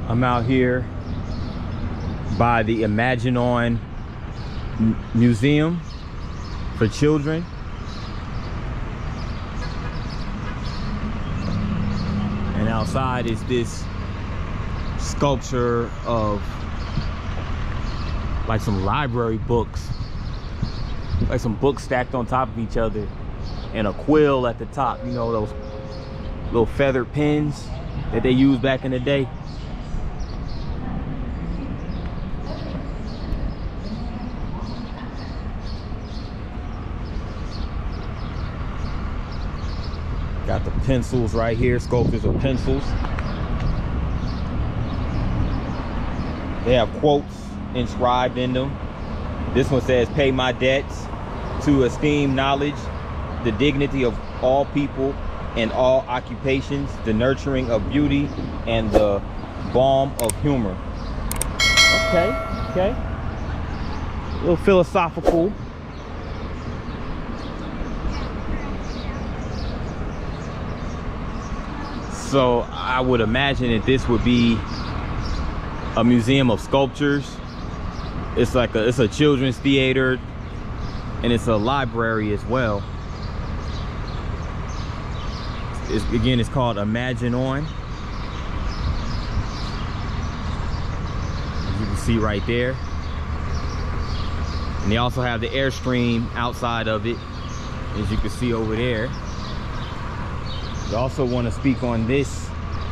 I'm out here by the Imagine On Museum for Children. And outside is this sculpture of like some library books, like some books stacked on top of each other, and a quill at the top. You know, those little feathered pens that they used back in the day. Got the pencils right here, sculptures of pencils. They have quotes inscribed in them. This one says, "Pay my debts to esteem knowledge, the dignity of all people and all occupations, the nurturing of beauty, and the balm of humor." Okay, okay. A little philosophical. So I would imagine that this would be a museum of sculptures. It's a children's theater, and it's a library as well. Again, it's called Imagine On. As you can see right there. And they also have the Airstream outside of it, as you can see over there. We also want to speak on this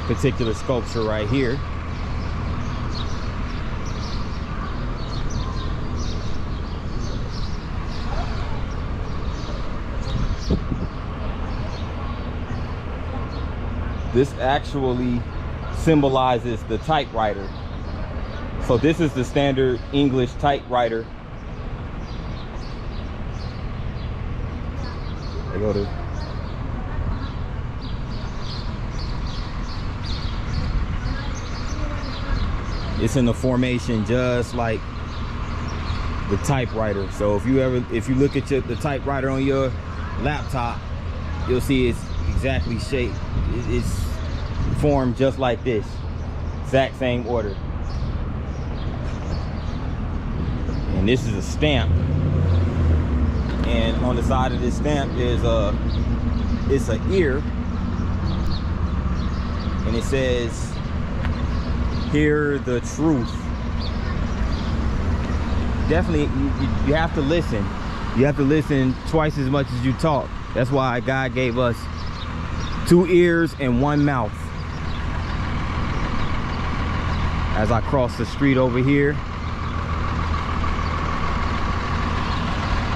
particular sculpture right here. This actually symbolizes the typewriter. So this is the standard English typewriter. They go to it's in the formation just like the typewriter. So if you look at the typewriter on your laptop, you'll see it's exactly shaped. It's formed just like this, exact same order. And this is a stamp, and on the side of this stamp is it's an ear, and it says, "Hear the truth." Definitely, you have to listen. You have to listen twice as much as you talk. That's why God gave us 2 ears and 1 mouth. As I cross the street over here,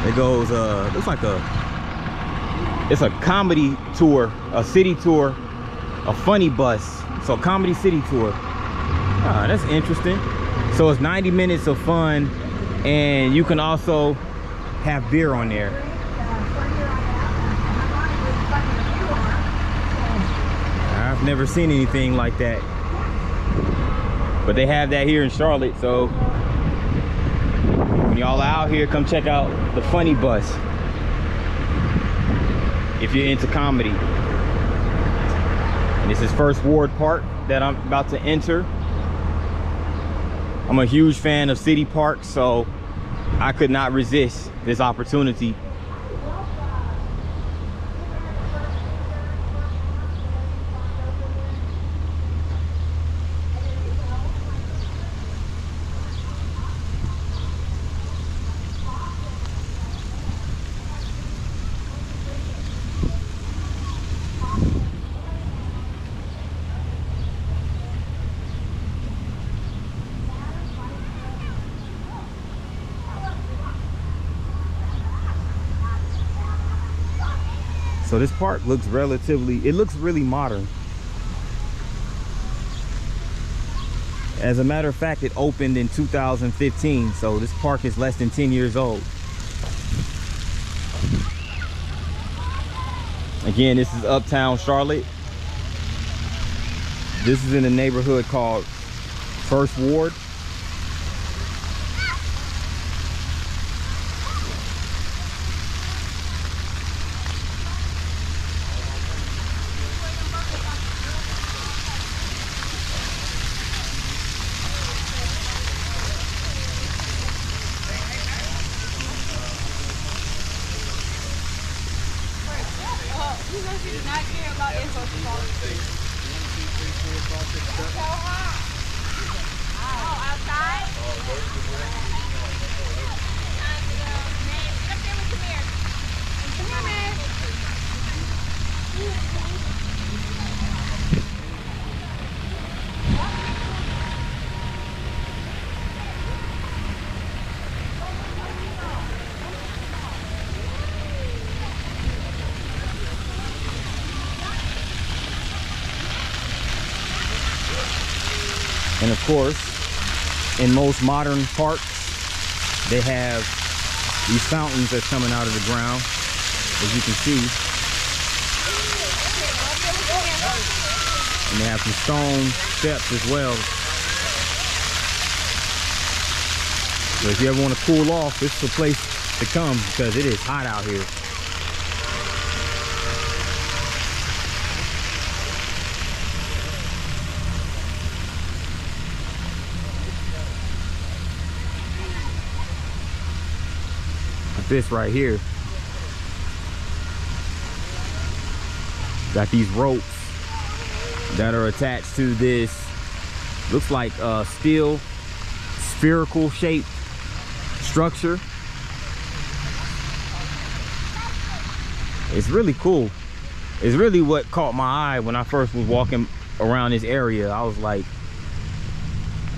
it goes, looks like it's a comedy tour, a city tour, a funny bus. So comedy city tour. Ah, that's interesting. So it's 90 minutes of fun, and you can also have beer on there. I've never seen anything like that, but they have that here in Charlotte. So when y'all are out here, come check out the funny bus if you're into comedy. And this is First Ward Park that I'm about to enter. I'm a huge fan of city parks, so I could not resist this opportunity. So this park looks it looks really modern. As a matter of fact, it opened in 2015, so this park is less than 10 years old. Again, this is Uptown Charlotte. This is in a neighborhood called First Ward. And of course, in most modern parks, they have these fountains that's coming out of the ground, as you can see. And they have some stone steps as well. So if you ever want to cool off, this is the place to come because it is hot out here. This right here, got these ropes that are attached to this, looks like a steel spherical shaped structure. It's really cool. It's really what caught my eye when I first was walking around this area. I was like,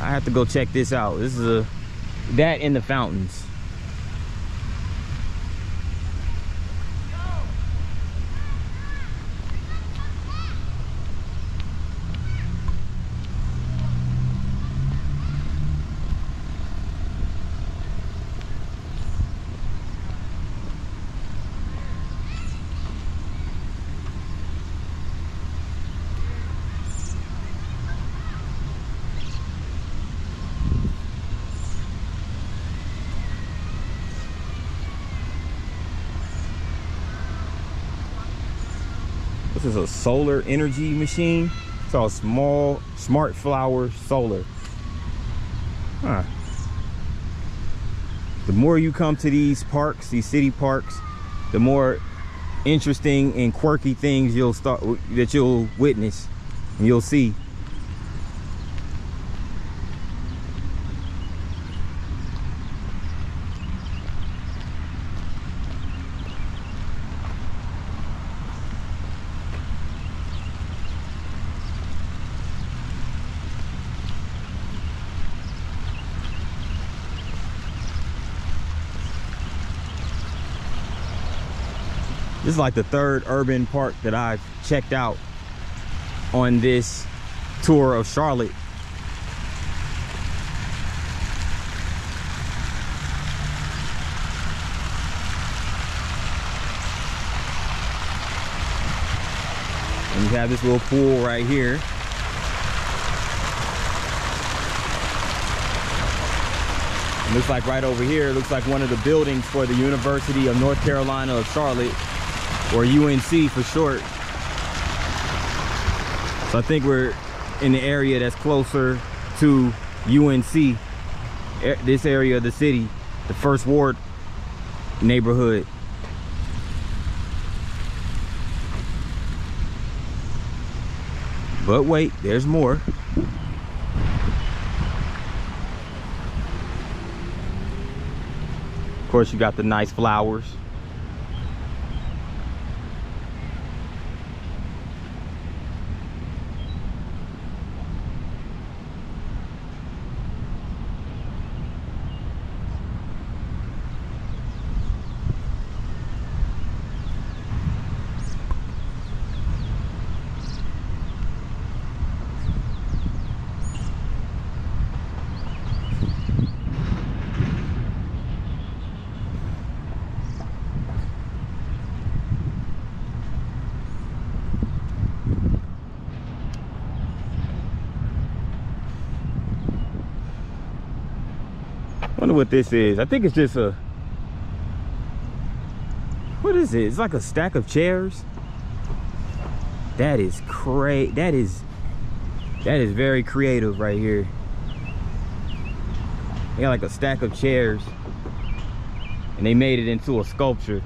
I have to go check this out. This is that in the fountains. This is a solar energy machine. It's called Smart Flower Solar. Huh. The more you come to these parks, these city parks, the more interesting and quirky things you'll witness and you'll see. This is like the third urban park that I've checked out on this tour of Charlotte. And you have this little pool right here. It looks like right over here, it looks like one of the buildings for the University of North Carolina of Charlotte, or UNC for short. So I think we're in the area that's closer to UNC, this area of the city, the First Ward neighborhood. But wait, there's more. Of course, you got the nice flowers. Wonder what this is. I think it's just a, what is it? It's like a stack of chairs. That is crazy. That is very creative right here. They got like a stack of chairs and they made it into a sculpture.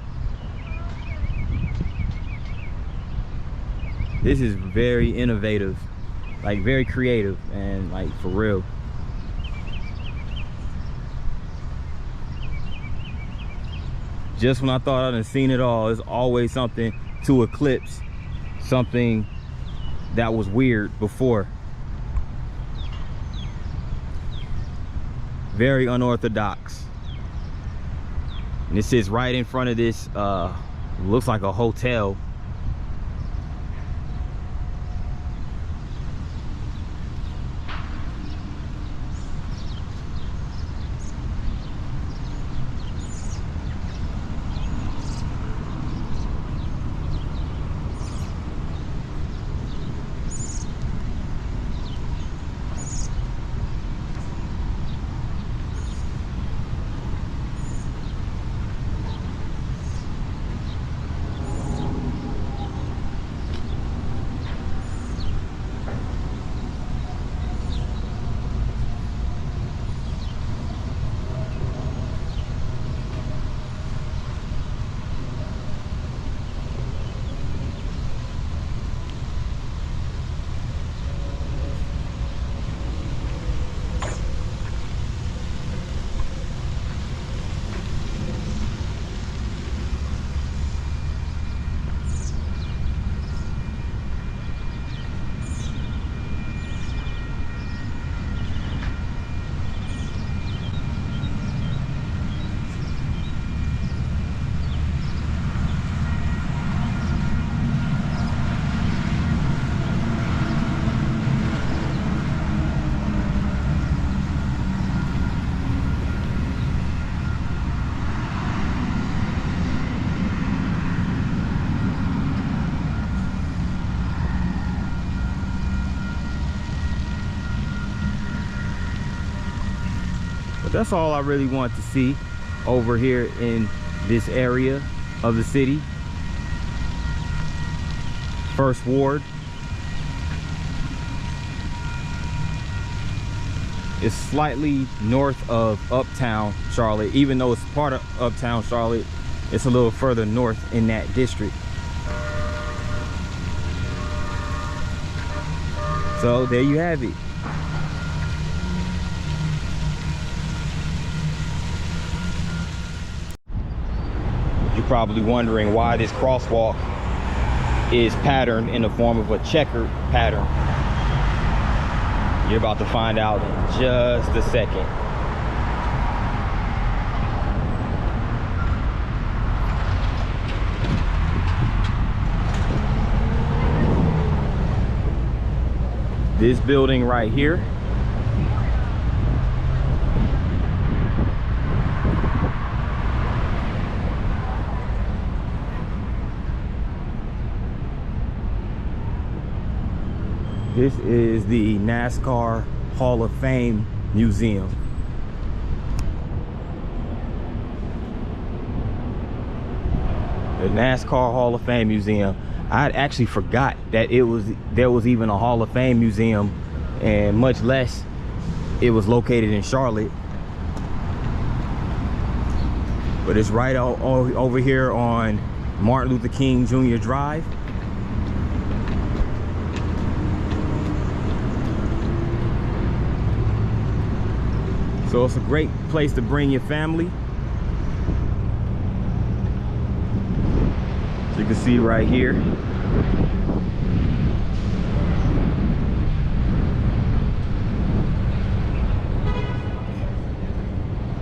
This is very innovative. like very creative, and like for real. Just when I thought I'd seen it all, there's always something to eclipse something that was weird before. Very unorthodox. And this is right in front of this looks like a hotel. But that's all I really want to see over here in this area of the city. First Ward. It's slightly north of Uptown Charlotte. Even though it's part of Uptown Charlotte, it's a little further north in that district. So there you have it. You're probably wondering why this crosswalk is patterned in the form of a checkered pattern. You're about to find out in just a second. This building right here this is the NASCAR Hall of Fame Museum. The NASCAR Hall of Fame Museum. I actually forgot that there was even a Hall of Fame museum, and much less it was located in Charlotte. But it's right over here on Martin Luther King Jr. Drive. So it's a great place to bring your family. So you can see right here.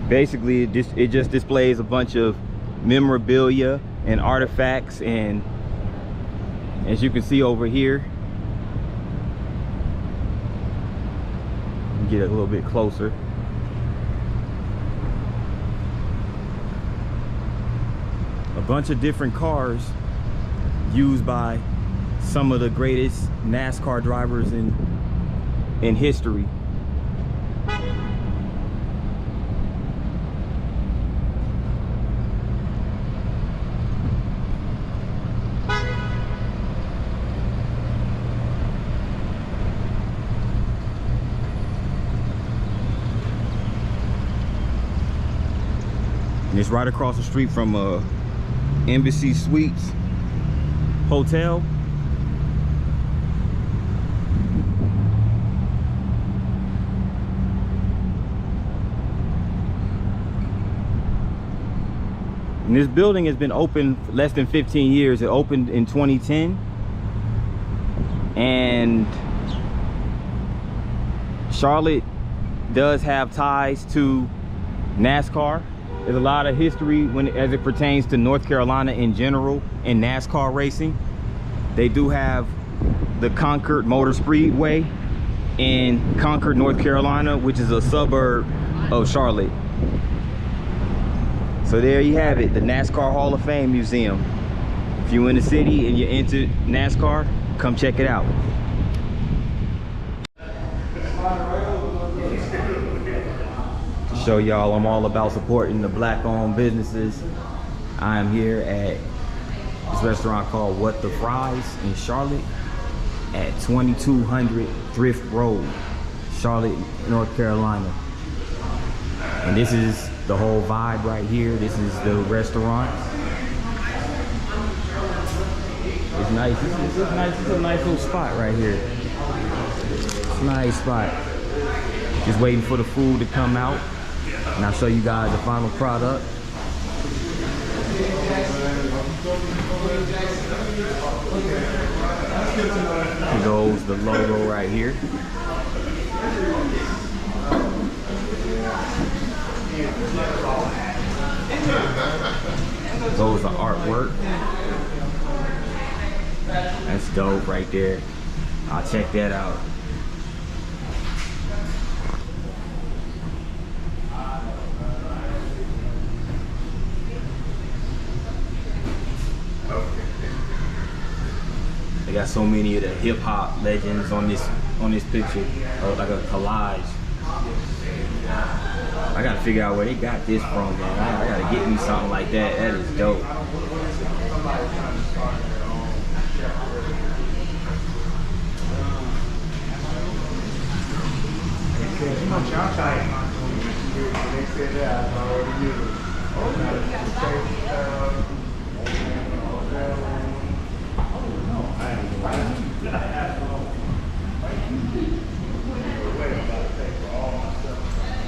Basically, it just displays a bunch of memorabilia and artifacts, and as you can see over here, get a little bit closer. A bunch of different cars used by some of the greatest NASCAR drivers in history. And it's right across the street from Embassy Suites Hotel. And this building has been open less than 15 years. It opened in 2010. And Charlotte does have ties to NASCAR. There's a lot of history as it pertains to North Carolina in general in NASCAR racing. They do have the Concord Motor Speedway in Concord, North Carolina, which is a suburb of Charlotte. So there you have it, the NASCAR Hall of Fame Museum. If you're in the city and you're into NASCAR, come check it out. To show y'all I'm all about supporting the black-owned businesses, I am here at this restaurant called What the Fries in Charlotte at 2200 Thrift Road, Charlotte, North Carolina. And this is the whole vibe right here. This is the restaurant. It's nice. It's nice. It's a nice little spot right here. It's a nice spot. Just waiting for the food to come out, and I'll show you guys the final product. Here goes the logo right here. Goes the artwork. That's dope right there. I'll check that out. They got so many of the hip hop legends on this picture, like a collage. I gotta figure out where they got this from, man. I gotta get me something like that. That is dope.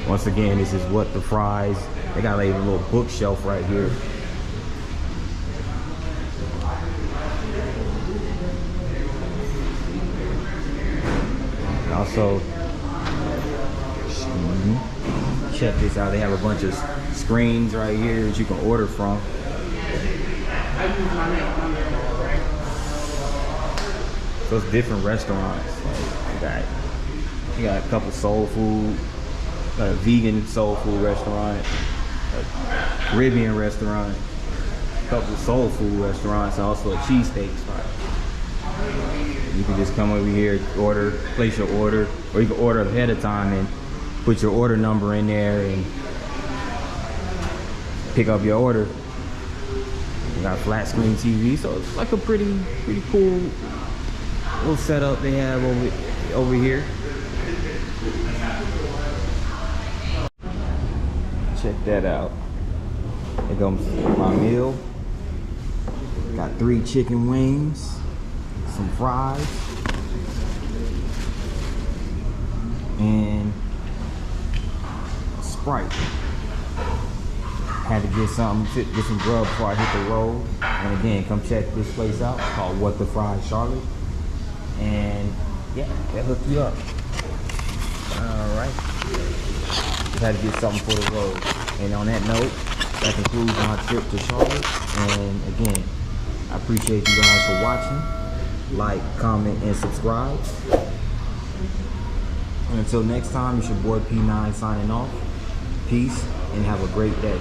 Once again, this is What the Fries. They got like a little bookshelf right here. And also, check this out. They have a bunch of screens right here that you can order from. So it's different restaurants. You got a couple soul food. A vegan soul food restaurant, a Caribbean restaurant, a couple of soul food restaurants, and also a cheesesteak spot. You can just come over here, place your order, or you can order ahead of time and put your order number in there and pick up your order. We got a flat screen TV, so it's like a pretty cool little setup they have over here. Check that out. Here comes my meal. Got 3 chicken wings, some fries, and a Sprite. Had to get some grub before I hit the road. And again, come check this place out. It's called What the Fries Charlotte. And yeah, they'll hook you up. Alright. Just had to get something for the road. And on that note, that concludes my trip to Charlotte. And again, I appreciate you guys for watching. Like, comment, and subscribe. And until next time, it's your boy P9 signing off. Peace, and have a great day.